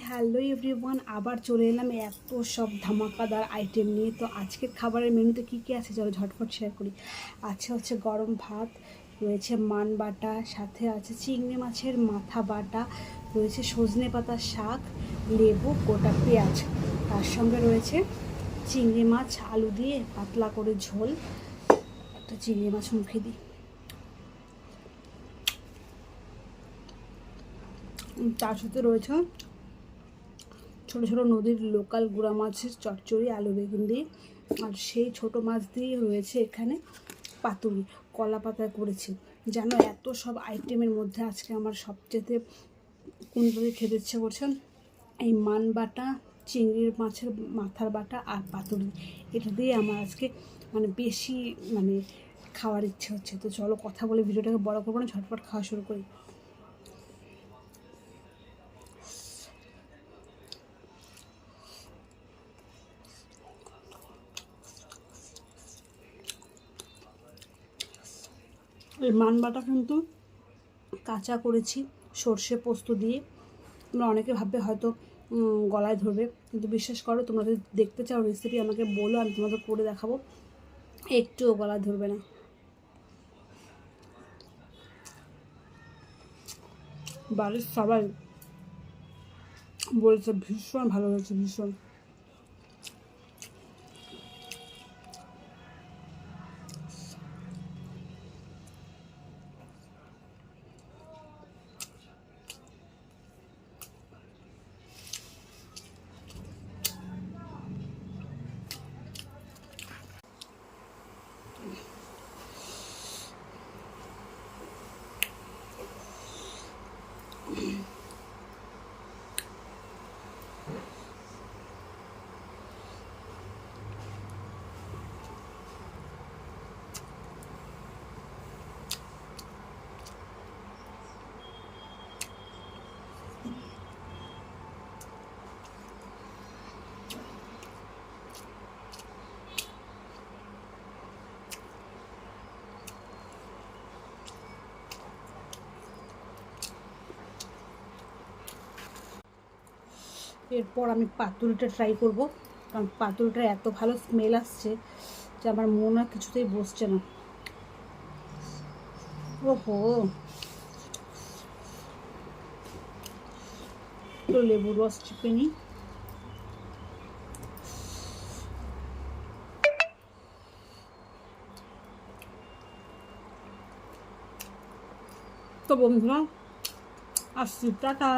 Hello everyone, আবার চলে এলাম এত সব ধামাকাদার আইটেম নিয়ে। তো আজকের খাবারের মেনুতে কী কী আছে চলো ঝটফট শেয়ার করি। হচ্ছে গরম ভাত, রয়েছে মান বাটা, সাথে আছে চিংড়ি মাছের মাথা বাটা, রয়েছে সজনে পাতা শাক, লেবু, গোটা পেঁয়াজ, তার সঙ্গে রয়েছে চিংড়ি মাছ আলু দিয়ে পাতলা করে ঝোল। একটা চিংড়ি মাছ মুখে দিই। তার সাথে রয়েছে ছোটো ছোটো নদীর লোকাল গুঁড়া মাছের চচ্চড়ি আলু বেগুন দিয়ে, আর সেই ছোটো মাছ দিয়ে রয়েছে এখানে পাতুরি, কলা পাতায় করেছি। জানো এত সব আইটেমের মধ্যে আজকে আমার সবচেয়ে কোনটাকে খেতে ইচ্ছে করছে, এই মান বাটা, চিংড়ির মাছের মাথার বাটা আর পাতুরি, এটা দিয়ে আমার আজকে বেশি খাওয়ার ইচ্ছে হচ্ছে। তো চলো কথা বলে ভিডিওটাকে বড় করবো না, ঝটপট খাওয়া শুরু করি। এই মান বাটা কিন্তু কাঁচা করেছি সর্ষে পোস্ত দিয়ে। তোমরা অনেকে ভাববে হয়তো গলায় ধরবে, কিন্তু বিশ্বাস করো, তোমরা যদি দেখতে চাও রেসিপি আমাকে বলো, আমি তোমাদের করে দেখাবো, একটুও গলায় ধরবে না। বাড়ির সবাই বলেছে ভীষণ ভালো হয়েছে, ভীষণ। এরপর আমি পাতুরিটা ট্রাই করব, কারণ পাতুরিটার এত ভালো স্মেল আসছে যে আমার মন আর কিছুতেই বসছে না। ওহো, তো লেবুর রস চিপে নিই। তো বন্ধুরা আসছি, টাটা।